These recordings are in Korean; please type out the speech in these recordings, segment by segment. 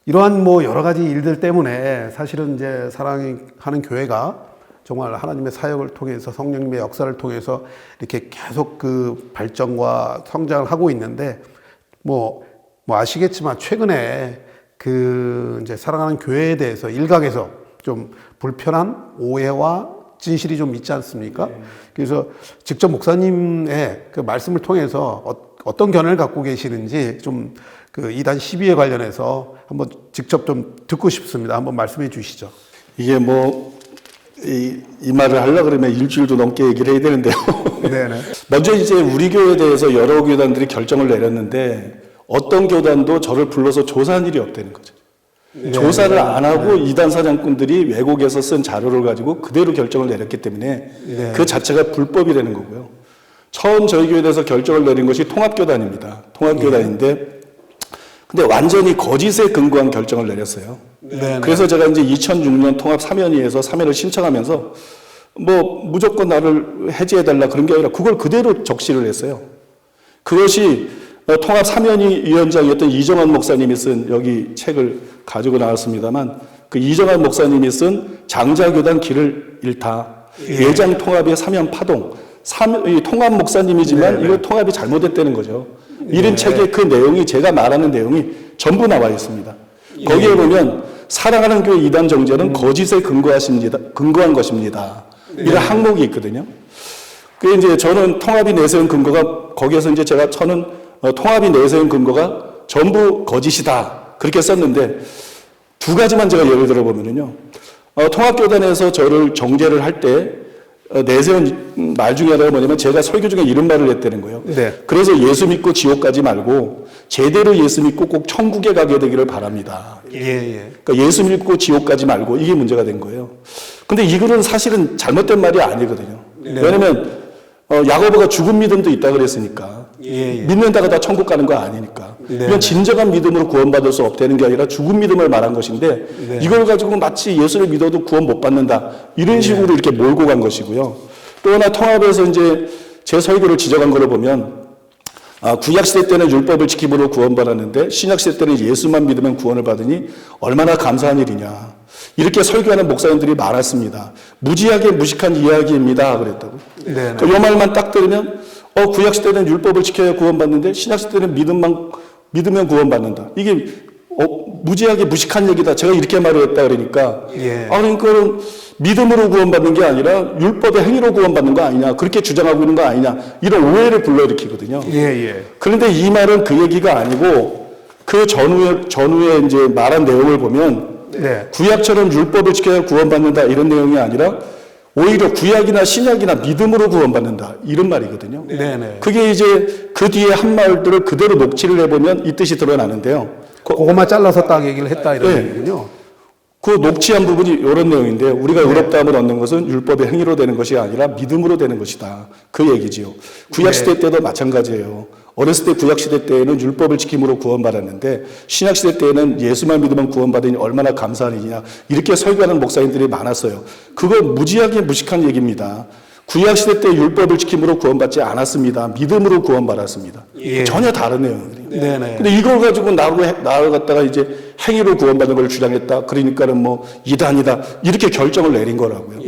이러한 뭐 여러 가지 일들 때문에 사실은 이제 사랑하는 교회가 정말 하나님의 사역을 통해서 성령님의 역사를 통해서 이렇게 계속 그 발전과 성장을 하고 있는데 뭐 아시겠지만 최근에 그 이제 사랑하는 교회에 대해서 일각에서 좀 불편한 오해와 진실이 좀 있지 않습니까? 그래서 직접 목사님의 그 말씀을 통해서 어떤 견해를 갖고 계시는지 좀 그 이단 시비에 관련해서 한번 직접 좀 듣고 싶습니다. 한번 말씀해 주시죠. 이게 뭐, 이 말을 하려고 그러면 일주일도 넘게 얘기를 해야 되는데요. 네네. 먼저 이제 우리 교회에 대해서 여러 교단들이 결정을 내렸는데 어떤 교단도 저를 불러서 조사한 일이 없다는 거죠. 네, 조사를 안 하고 이단 사장꾼들이 외국에서 쓴 자료를 가지고 그대로 결정을 내렸기 때문에 그 자체가 불법이라는 거고요. 처음 저희 교회에 대해서 결정을 내린 것이 통합교단입니다. 통합교단인데 근데 완전히 거짓에 근거한 결정을 내렸어요. 그래서 제가 이제 2006년 통합 사면위에서 사면을 신청하면서 뭐 무조건 나를 해제해달라 그런 게 아니라 그걸 그대로 적시를 했어요. 그것이 통합 사면위 위원장이었던 이정환 목사님이 쓴 여기 책을 가지고 나왔습니다만 그 이정환 목사님이 쓴 장자교단 길을 잃다. 예장 통합의 사면 파동. 통합 목사님이지만 이거 통합이 잘못됐다는 거죠. 이런 책의 그 내용이 제가 말하는 내용이 전부 나와 있습니다. 거기에 보면 사랑하는 교회 이단 정죄는 거짓에 근거한 것입니다. 이런 항목이 있거든요. 그 이제 저는 통합이 내세운 근거가 거기에서 이제 저는 통합이 내세운 근거가 전부 거짓이다. 그렇게 썼는데 두 가지만 제가 예를 들어 보면은요. 통합교단에서 저를 정죄를 할 때 내세운 말 중에 하나가 뭐냐면 제가 설교 중에 이런 말을 했다는 거예요. 네. 그래서 예수 믿고 지옥 가지 말고 제대로 예수 믿고 꼭 천국에 가게 되기를 바랍니다. 그러니까 예수 믿고 지옥 가지 말고 이게 문제가 된 거예요. 근데 이거는 사실은 잘못된 말이 아니거든요. 왜냐면 야고보가 죽은 믿음도 있다 그랬으니까 믿는다고 다 천국 가는 거 아니니까 이건 진정한 믿음으로 구원받을 수 없다는 게 아니라 죽은 믿음을 말한 것인데 이걸 가지고 마치 예수를 믿어도 구원 못 받는다 이런 식으로 이렇게 몰고 간 것이고요. 또 하나 통합에서 이제 제 설교를 지적한 걸로 보면 구약시대 때는 율법을 지킴으로 구원받았는데 신약시대 때는 예수만 믿으면 구원을 받으니 얼마나 감사한 일이냐 이렇게 설교하는 목사님들이 많았습니다. 무지하게 무식한 이야기입니다 그랬다고. 이 말만 딱 들으면 구약시대는 율법을 지켜야 구원받는데 신약시대는 믿으면 구원받는다. 이게 무지하게 무식한 얘기다. 제가 이렇게 말을 했다 그러니까 그러니까 믿음으로 구원받는 게 아니라 율법의 행위로 구원받는 거 아니냐 그렇게 주장하고 있는 거 아니냐 이런 오해를 불러일으키거든요. 그런데 이 말은 그 얘기가 아니고 그 전후에 이제 말한 내용을 보면 구약처럼 율법을 지켜야 구원받는다 이런 내용이 아니라 오히려 구약이나 신약이나 믿음으로 구원받는다 이런 말이거든요. 그게 이제 그 뒤에 한 말들을 그대로 녹취를 해보면 이 뜻이 드러나는데요. 그것만 잘라서 딱 얘기를 했다 이런 얘기군요. 그 녹취한 부분이 이런 내용인데요. 우리가 의롭다함을 얻는 것은 율법의 행위로 되는 것이 아니라 믿음으로 되는 것이다. 그 얘기지요. 구약시대 때도 마찬가지예요. 어렸을 때 구약시대 때에는 율법을 지킴으로 구원받았는데 신약시대 때에는 예수만 믿으면 구원받으니 얼마나 감사한 일이냐 이렇게 설교하는 목사님들이 많았어요. 그거 무지하게 무식한 얘기입니다. 구약시대 때 율법을 지킴으로 구원받지 않았습니다. 믿음으로 구원받았습니다. 전혀 다른 내용들이에요. 근데 이걸 가지고 나를 갖다가 이제 행위로 구원받는 걸 주장했다. 그러니까는 뭐 이단이다. 이렇게 결정을 내린 거라고요.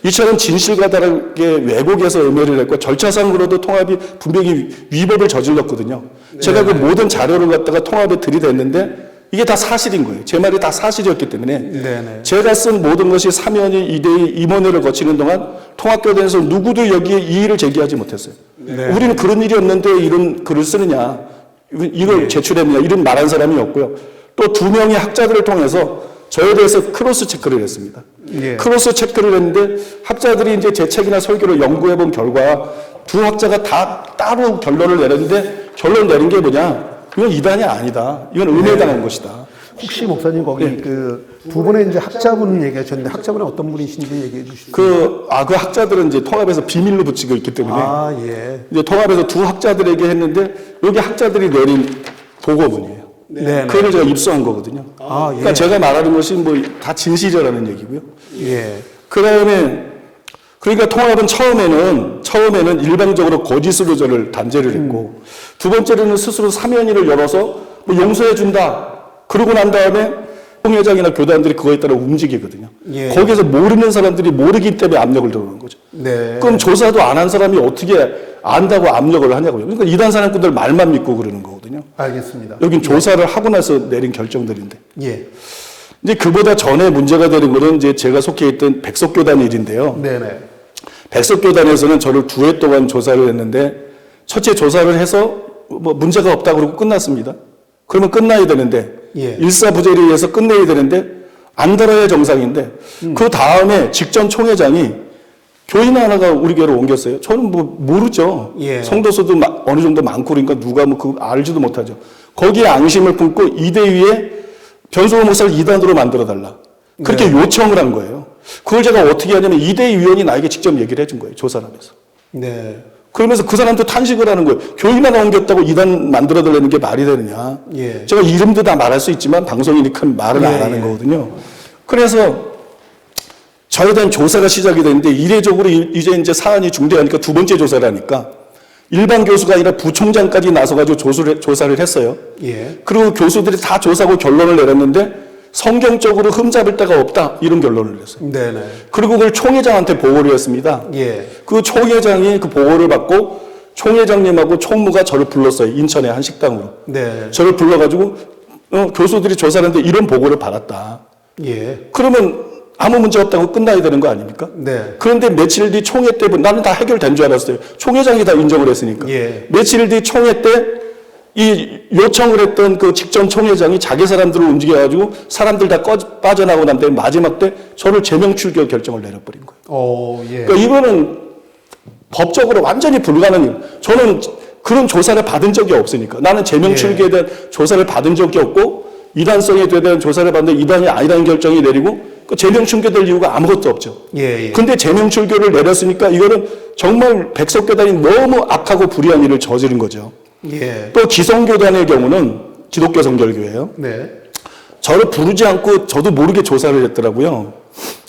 이처럼 진실과 다르게 왜곡해서 음해를 했고 절차상으로도 통합이 분명히 위법을 저질렀거든요. 제가 그 모든 자료를 갖다가 통합에 들이댔는데 이게 다 사실인 거예요. 제 말이 다 사실이었기 때문에 제가 쓴 모든 것이 사면이 이대의 임원회를 거치는 동안 통합교단에서 누구도 여기에 이의를 제기하지 못했어요. 우리는 그런 일이 없는데 이런 글을 쓰느냐 이걸 제출했느냐 이런 말한 사람이 없고요. 또 두 명의 학자들을 통해서 저에 대해서 크로스 체크를 했습니다. 크로스 체크를 했는데 학자들이 이제 제 책이나 설교를 연구해 본 결과 두 학자가 다 따로 결론을 내렸는데 결론 내린 게 뭐냐? 이건 이단이 아니다. 이건 음해당한 것이다. 혹시 목사님 거기 그 두 분의 이제 학자분 얘기하셨는데 학자분은 어떤 분이신지 얘기해 주시죠. 그 학자들은 이제 통합에서 비밀로 붙이고 있기 때문에 이제 통합에서 두 학자들에게 했는데 여기 학자들이 내린 보고문이에요. 그걸 제가 입수한 거거든요. 그러니까 제가 말하는 것이 뭐 다 진실이라는 얘기고요. 그다음에 그러니까 통합은 처음에는 일방적으로 거짓으로 저를 단죄를 했고, 두 번째로는 스스로 사면위를 열어서 뭐 용서해준다. 그러고 난 다음에 총회장이나 교단들이 그거에 따라 움직이거든요. 예. 거기에서 모르는 사람들이 모르기 때문에 압력을 들어오는 거죠. 네. 그럼 조사도 안 한 사람이 어떻게 안다고 압력을 하냐고요. 그러니까 이단 사람꾼들 말만 믿고 그러는 거거든요. 알겠습니다. 여긴 조사를 하고 나서 내린 결정들인데. 예. 이제 그보다 전에 문제가 되는 거는 이제 제가 속해 있던 백석교단 일인데요. 네네. 백석교단에서는 저를 2회 동안 조사를 했는데, 첫째 조사를 해서 뭐 문제가 없다고 그러고 끝났습니다. 그러면 끝나야 되는데, 예. 일사부재에 의해서 끝내야 되는데, 안 달아야 정상인데, 그 다음에 직전 총회장이 교인 하나가 우리 교회로 옮겼어요. 저는 뭐 모르죠. 예. 성도수도 어느 정도 많고 그러니까 누가 뭐 그거 알지도 못하죠. 거기에 앙심을 품고 이대위에 변소호 목사를 이단으로 만들어달라. 그렇게 요청을 한 거예요. 그걸 제가 어떻게 하냐면 이대위 위원이 나에게 직접 얘기를 해준 거예요. 조사를 하면서. 네. 그러면서 그 사람도 탄식을 하는 거예요. 교인 하나 옮겼다고 이단 만들어달라는 게 말이 되느냐. 예. 제가 이름도 다 말할 수 있지만 방송이니까 말을 안 하는 거거든요. 그래서 저에 대한 조사가 시작이 됐는데 이례적으로 이제 사안이 중대하니까 두 번째 조사를 하니까 일반 교수가 아니라 부총장까지 나서가지고 조사를 했어요. 예. 그리고 교수들이 다 조사하고 결론을 내렸는데 성경적으로 흠잡을 데가 없다 이런 결론을 냈어요. 네네. 그리고 그걸 총회장한테 보고를 했습니다. 예. 그 총회장이 그 보고를 받고 총회장님하고 총무가 저를 불렀어요. 인천의 한 식당으로. 네. 저를 불러가지고 교수들이 조사를 했는데 이런 보고를 받았다. 예. 그러면 아무 문제 없다고 끝나야 되는 거 아닙니까? 네. 그런데 며칠 뒤 총회 때 나는 다 해결된 줄 알았어요. 총회장이 다 인정을 했으니까. 예. 며칠 뒤 총회 때 이 요청을 했던 그 직전 총회장이 자기 사람들을 움직여가지고 사람들 다 빠져나오고 난 다음에 마지막 때 저를 제명 출교 결정을 내려버린 거예요. 오, 예. 그러니까 이거는 법적으로 완전히 불가능해요. 저는 그런 조사를 받은 적이 없으니까. 나는 제명 출교에 대한 조사를 받은 적이 없고 이단성에 대한 조사를 받는데 이단이 아니라는 결정이 내리고 그 제명 출교될 이유가 아무것도 없죠. 예, 예. 근데 제명 출교를 내렸으니까 이거는 정말 백석교단이 너무 악하고 불의한 일을 저지른 거죠. 예. 또 기성교단의 경우는 기독교 성결교회예요. 네. 저를 부르지 않고 저도 모르게 조사를 했더라고요.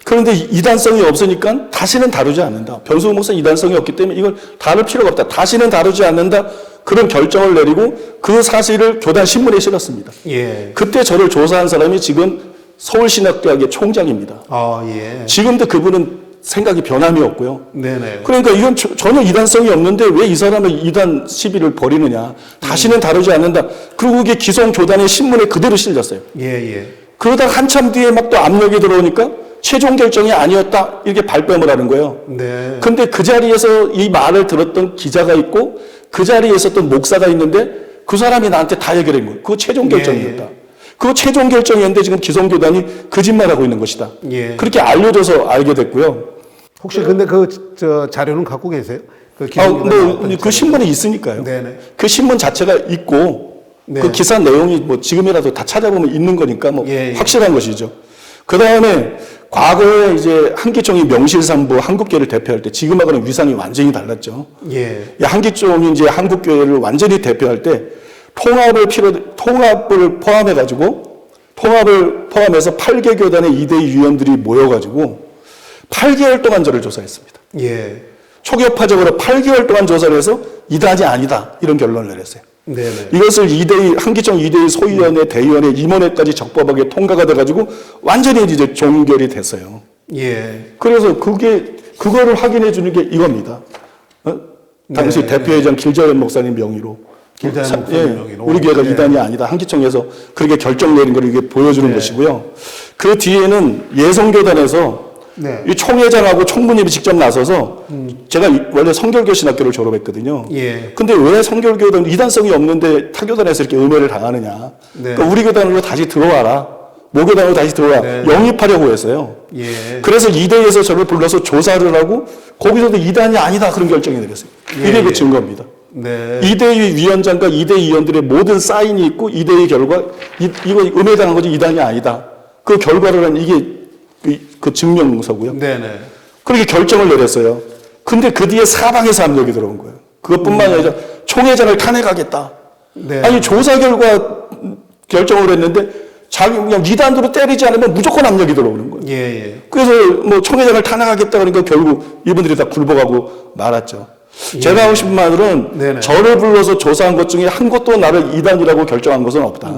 그런데 이단성이 없으니까 다시는 다루지 않는다. 변소호 목사 이단성이 없기 때문에 이걸 다룰 필요가 없다. 다시는 다루지 않는다. 그런 결정을 내리고 그 사실을 교단 신문에 실었습니다. 예. 그때 저를 조사한 사람이 지금 서울신학대학의 총장입니다. 아, 예. 지금도 그분은 생각이 변함이 없고요. 네네. 그러니까 이건 전혀 이단성이 없는데 왜 이 사람을 이단 시비를 벌이느냐. 다시는 다루지 않는다. 그리고 그게 기성교단의 신문에 그대로 실렸어요. 예, 예. 그러다 한참 뒤에 막 또 압력이 들어오니까 최종 결정이 아니었다. 이렇게 발뺌을 하는 거예요. 네. 근데 그 자리에서 이 말을 들었던 기자가 있고 그 자리에 있었던 목사가 있는데 그 사람이 나한테 다 얘기를 한 거예요. 그거 최종 결정이었다. 예, 예. 그거 최종 결정이었는데 지금 기성교단이 거짓말하고 있는 것이다. 예. 그렇게 알려져서 알게 됐고요. 혹시 근데 저 자료는 갖고 계세요? 그 그 신문에 있으니까요. 네네. 그 신문 자체가 있고 네. 그 기사 내용이 뭐 지금이라도 다 찾아보면 있는 거니까 뭐 예, 예. 확실한 것이죠. 그 다음에 과거에 이제 한기총이 명실상부 한국교회를 대표할 때 지금하고는 위상이 완전히 달랐죠. 예. 이 한기총이 이제 한국교회를 완전히 대표할 때 통합을 포함해가지고 통합을 포함해서 8개 교단의 2대 위원들이 모여가지고 8개월 동안 저를 조사했습니다. 예. 초격파적으로 8개월 동안 조사를 해서 이단이 아니다 이런 결론을 내렸어요. 네네. 이것을 한기총 2대 소위원회 대의원회 임원회까지 적법하게 통과가 돼가지고 완전히 이제 종결이 됐어요. 예. 그래서 그거를 확인해 주는 게 이겁니다. 당시 네. 대표회장 길자연 목사님 명의로. 길자연 목사님 명의로. 우리 교회가 네. 이단이 아니다. 한기총에서 그렇게 결정 내린 걸 이게 보여주는 네. 것이고요. 그 뒤에는 예성교단에서 네. 이 총회장하고 총무님이 직접 나서서 제가 원래 성결교 신학교를 졸업했거든요. 예. 근데 왜 성결교단 이단성이 없는데 타교단에서 이렇게 음해를 당하느냐. 네. 그러니까 우리 교단으로 다시 들어와라. 모교단으로 다시 들어와. 네. 영입하려고 했어요. 예. 그래서 이대에서 저를 불러서 조사를 하고 거기서도 이단이 아니다 그런 결정이 내렸어요. 이게 예. 그 증거입니다. 네. 이대위 위원장과 이대위 위원들의 모든 사인이 있고 이대위 결과 이거 음해당한 거지 이단이 아니다. 그 결과를 한 이게 그 증명서고요. 네네. 그렇게 결정을 내렸어요. 근데 그 뒤에 사방에서 압력이 들어온 거예요. 그것뿐만 아니라 총회장을 탄핵하겠다. 네. 아니 조사 결과 결정을 했는데 자기 그냥 이단으로 때리지 않으면 무조건 압력이 들어오는 거예요. 예, 예. 그래서 뭐 총회장을 탄핵하겠다 그러니까 결국 이분들이 다 굴복하고 말았죠. 제가 하고 싶은 말은 네네. 저를 불러서 조사한 것 중에 한 곳도 나를 이단이라고 결정한 것은 없다.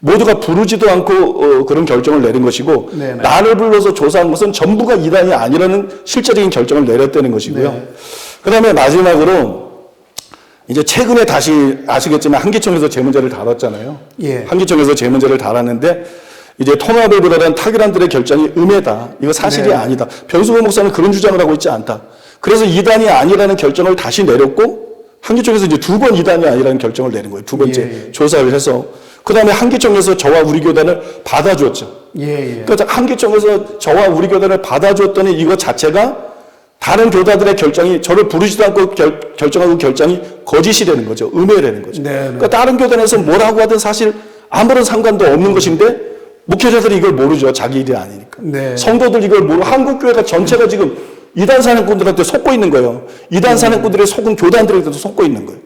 모두가 부르지도 않고 그런 결정을 내린 것이고 네네. 나를 불러서 조사한 것은 전부가 이단이 아니라는 실제적인 결정을 내렸다는 것이고요. 네. 그다음에 마지막으로 이제 최근에 다시 아시겠지만 한기총에서 제 문제를 다뤘잖아요. 예. 한기총에서 제 문제를 다뤘는데 이제 통합을 비롯한 타결안들의 결정이 음해다. 이거 사실이 네. 아니다. 변수호 목사는 그런 주장을 하고 있지 않다. 그래서 이단이 아니라는 결정을 다시 내렸고 한기총에서 이제 2번 이단이 아니라는 결정을 내린 거예요. 두 번째 예. 조사를 해서 그다음에 한기총에서 저와 우리 교단을 받아줬죠. 예, 예. 그러니까 한기총에서 저와 우리 교단을 받아줬더니 이거 자체가 다른 교단들의 결정이 저를 부르지도 않고 결정하고 결정이 거짓이라는 거죠. 음해라는 거죠. 네, 네. 그러니까 다른 교단에서 뭐라고 하든 사실 아무런 상관도 없는 것인데 목회자들이 이걸 모르죠. 자기 일이 아니니까. 네. 성도들 이걸 모르고 한국교회가 전체가 지금 이단 사냥꾼들한테 속고 있는 거예요. 이단 사냥꾼들의 속은 교단들에게도 속고 있는 거예요.